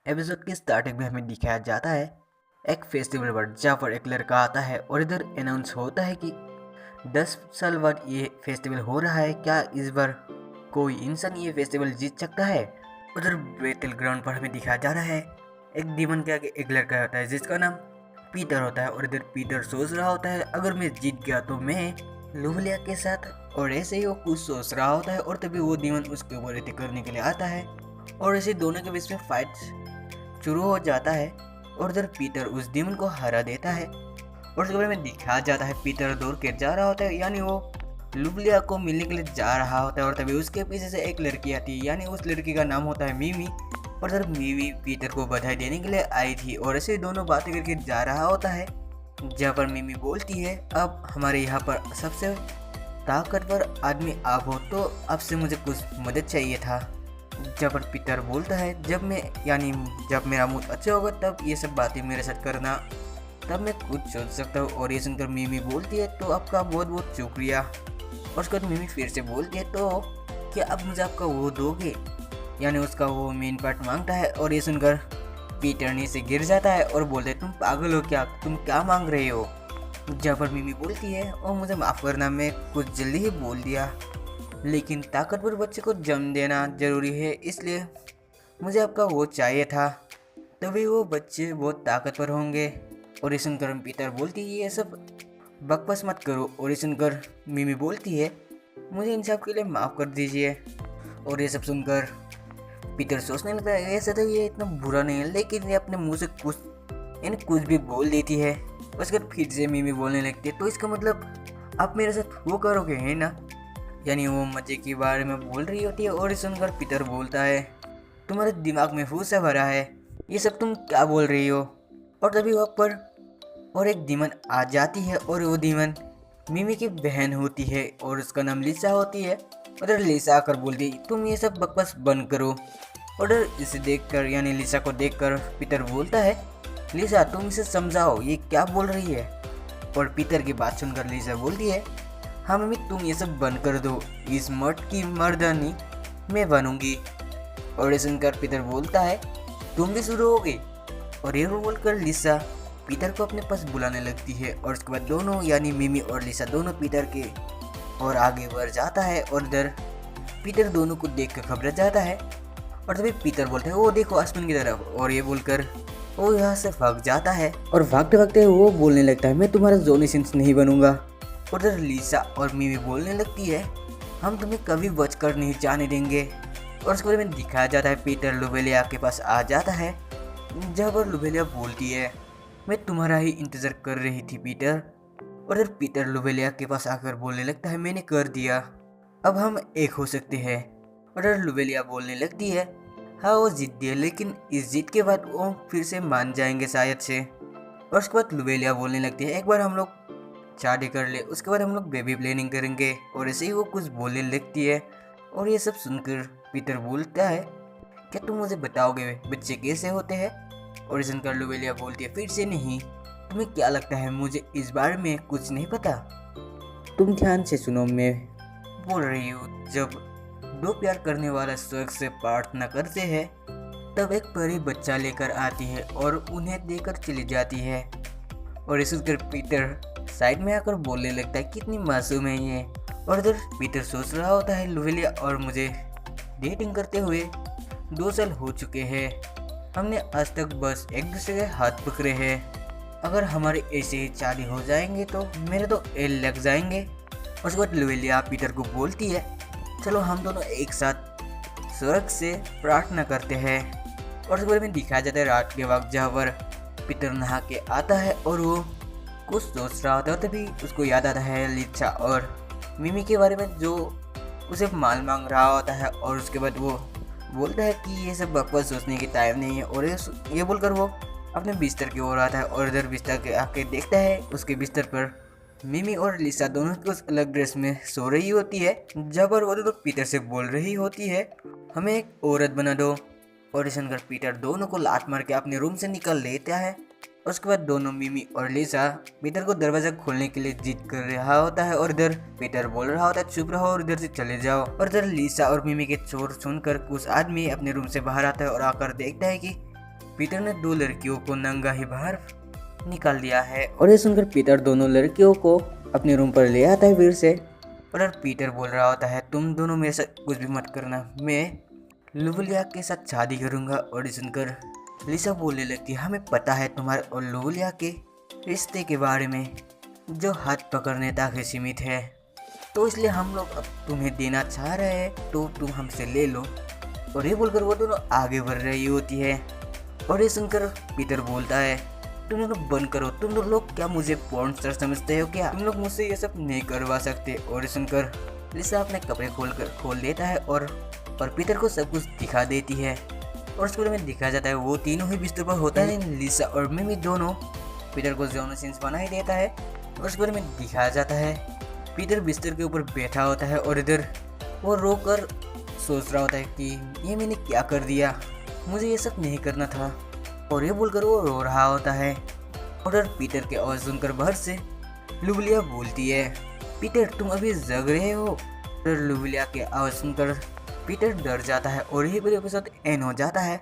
Episode की starting में हमें दिखाया जाता है एक फेस्टिवल पर, जहाँ पर एक लड़का आता है और इधर अनाउंस होता है कि 10 साल बाद ये फेस्टिवल हो रहा है। क्या इस बार कोई इंसान ये फेस्टिवल जीत सकता है? उधर बैटल ग्राउंड पर हमें दिखाया जा रहा है एक डीमन के आगे एक लड़का होता है जिसका नाम पीटर होता है। और इधर पीटर सोच रहा होता है अगर मैं जीत गया तो मैं लुवलिया के साथ, और ऐसे ही वो कुछ सोच रहा होता है और तभी वो डीमन उसके ऊपर अटैक करने के लिए आता है और ऐसे दोनों के बीच में फाइट शुरू हो जाता है। और उधर पीटर उस डीमन को हरा देता है और उसके बारे में दिखाया जाता है पीटर दौड़ के जा रहा होता है, यानी वो लुवलिया को मिलने के लिए जा रहा होता है। और तभी उसके पीछे से एक लड़की आती है, यानी उस लड़की का नाम होता है मिमी। और उधर मिमी पीटर को बधाई देने के लिए आई थी और ऐसे दोनों बातें करके जा रहा होता है, जहाँ पर मिमी बोलती है अब हमारे यहाँ पर सबसे ताकतवर आदमी आप हो, तो आपसे मुझे कुछ मदद चाहिए था। जब पर पीटर बोलता है जब मेरा मूड अच्छा होगा तब ये सब बातें मेरे साथ करना, तब मैं कुछ सोच सकता हूँ। और ये सुनकर मिमी बोलती है तो आपका बहुत बहुत शुक्रिया। और उसके बाद मिमी फिर से बोलती है तो क्या आप मुझे आपका वो दोगे, यानी उसका वो मेन पार्ट मांगता है। और ये सुनकर पीटर नीचे गिर जाता है और बोलते है तुम पागल हो क्या, तुम क्या मांग रहे हो। जहाँ पर मिमी बोलती है और मुझे माफ़ करना, मैं कुछ जल्दी ही बोल दिया, लेकिन ताकतवर बच्चे को जन्म देना जरूरी है, इसलिए मुझे आपका वो चाहिए था, तभी वो बच्चे बहुत ताकतवर होंगे। और ये सुनकर पीटर बोलती है ये सब बकवास मत करो। और ये सुनकर मिमी बोलती है मुझे इन सब के लिए माफ़ कर दीजिए। और ये सब सुनकर पीटर सोचने लगता है ऐसा तो ये इतना बुरा नहीं है, लेकिन ये अपने मुंह से कुछ भी बोल देती है। उसके बाद फिर से मिमी बोलने लगती है तो इसका मतलब आप मेरे साथ वो करोगे है ना, यानी वो मजे के बारे में बोल रही होती है। और ये सुनकर पीटर बोलता है तुम्हारे दिमाग में फूस से भरा है, ये सब तुम क्या बोल रही हो। और तभी वहाँ पर और एक डीमन आ जाती है और वो डीमन मिमी की बहन होती है और उसका नाम लिसा होती है। उधर लिसा आकर बोलती तुम ये सब बकवास बंद करो। और इसे देखकर यानी लिसा को देखकर पीटर बोलता है लिसा तुम इसे समझाओ ये क्या बोल रही है। और पीटर की बात सुनकर लिसा बोलती है हाँ मम्मी तुम ये सब बंद कर दो, इस मर्द की मर्दानी मैं बनूंगी। और ये सुनकर पीटर बोलता है तुम भी शुरू हो गई। और ये बोलकर लिसा पीटर को अपने पास बुलाने लगती है। और उसके बाद दोनों यानी मिमी और लिसा दोनों पीटर के और आगे बढ़ जाता है। और इधर पीटर दोनों को देख कर घबरा जाता है। और तभी पीटर बोलता है वो देखो आसमान की तरफ। और ये बोलकर वो यहाँ से भाग जाता है और भागते भागते वो बोलने लगता है मैं तुम्हारा जॉनी सिंस नहीं बनूंगा। और इधर लिसा और मिमी बोलने लगती है हम तुम्हें कभी बचकर नहीं जाने देंगे। और उसके बाद में दिखाया जाता है पीटर लुवेलिया के पास आ जाता है, जहाँ पर लुवेलिया बोलती है मैं तुम्हारा ही इंतज़ार कर रही थी पीटर। और इधर पीटर लुवेलिया के पास आकर बोलने लगता है मैंने कर दिया, अब हम एक हो सकते हैं। और इधर लुवेलिया बोलने लगती है हाँ वो जीत दिया, लेकिन इस जीत के बाद वो फिर से मान जाएंगे शायद से। और उसके बाद लुवेलिया बोलने लगती है एक बार हम लोग शादी कर ले, उसके बाद हम लोग बेबी प्लानिंग करेंगे। और ऐसे ही वो कुछ बोलने लगती है। और ये सब सुनकर पीटर बोलता है क्या तुम मुझे बताओगे बच्चे कैसे होते हैं। और इस सुनकर लुवेलिया बोलती है फिर से नहीं, तुम्हें क्या लगता है मुझे इस बारे में कुछ नहीं पता। तुम ध्यान से सुनो, मैं बोल रही हूँ जब दो प्यार करने वाला स्वर्ग से प्रार्थना करते हैं तब एक परी बच्चा लेकर आती है और उन्हें देकर चली जाती है। और इस सुनकर पीटर साइड में आकर बोलने लगता है कितनी मासूम है ये। और इधर पीटर सोच रहा होता है लुवेलिया और मुझे डेटिंग करते हुए 2 साल हो चुके हैं, हमने आज तक बस एक दूसरे के हाथ पकड़े हैं, अगर हमारे ऐसे ही शादी हो जाएंगे तो मेरे तो एल लग जाएंगे। और उसके बाद लुवेलिया पीटर को बोलती है चलो हम दोनों एक साथ स्वर्ग से प्रार्थना करते हैं। और उसके बाद में दिखाया जाता है रात के वक्त जहाँ पर पीटर नहा के आता है और वो कुछ सोच रहा होता है, तभी उसको याद आता है लिसा और मिमी के बारे में जो उसे माल मांग रहा होता है। और उसके बाद वो बोलता है कि ये सब बकवास सोचने की टाइम नहीं है। और ये बोलकर वो अपने बिस्तर की ओर आता है और इधर बिस्तर के आके देखता है उसके बिस्तर पर मिमी और लिसा दोनों कुछ अलग ड्रेस में सो रही होती है, जब पर वो दोनों पीटर से बोल रही होती है हमें एक औरत बना दो। और इस सुनकर पीटर दोनों को लात मार के अपने रूम से निकल लेता है। और उसके बाद दोनों मिमी और लिसा पीटर को दरवाजा खोलने के लिए जिद कर रहा होता है। और इधर पीटर बोल रहा होता है चुप रहो और इधर से चले जाओ। और इधर लिसा और मिमी के चोर सुनकर कुछ आदमी अपने रूम से बाहर आता है और आकर देखता है कि पीटर ने दो लड़कियों को नंगा ही बाहर निकाल दिया है। और ये सुनकर पीटर दोनों लड़कियों को अपने रूम पर ले आता है फिर से। और पीटर बोल रहा होता है तुम दोनों मेरे साथ कुछ भी मत करना, मैं लुवलिया के साथ शादी करूंगा। और ये सुनकर लिसा बोलने लगती है हमें पता है तुम्हारे और लुवलिया के रिश्ते के बारे में, जो हाथ पकड़ने तक ही सीमित है, तो इसलिए हम लोग अब तुम्हें देना चाह रहे हैं तो तुम हमसे ले लो। और ये बोलकर वो दोनों आगे बढ़ रही होती है। और ये सुनकर पीटर बोलता है तुम लोग बंद करो, तुम लोग क्या मुझे पॉर्न स्टार समझते हो क्या, तुम लोग मुझसे ये सब नहीं करवा सकते। और ये सुनकर लिसा अपने कपड़े खोल देता है और पीटर को सब कुछ दिखा देती है। और उसके में दिखाया जाता है वो तीनों ही बिस्तर पर होता है, लिसा और मिमी दोनों पीटर को जोनो सीन्स बना ही देता है। और उसके बारे में दिखाया जाता है पीटर बिस्तर के ऊपर बैठा होता है और इधर वो रोकर सोच रहा होता है कि ये मैंने क्या कर दिया, मुझे ये सब नहीं करना था। और ये बोलकर वो रो रहा होता है। और पीटर के आवाज़ सुनकर बाहर से लुवलिया बोलती है पीटर तुम अभी जग रहे हो। और लुवलिया के आवाज़ सुनकर पीटर डर जाता है और यही पर एपिसोड एंड हो जाता है।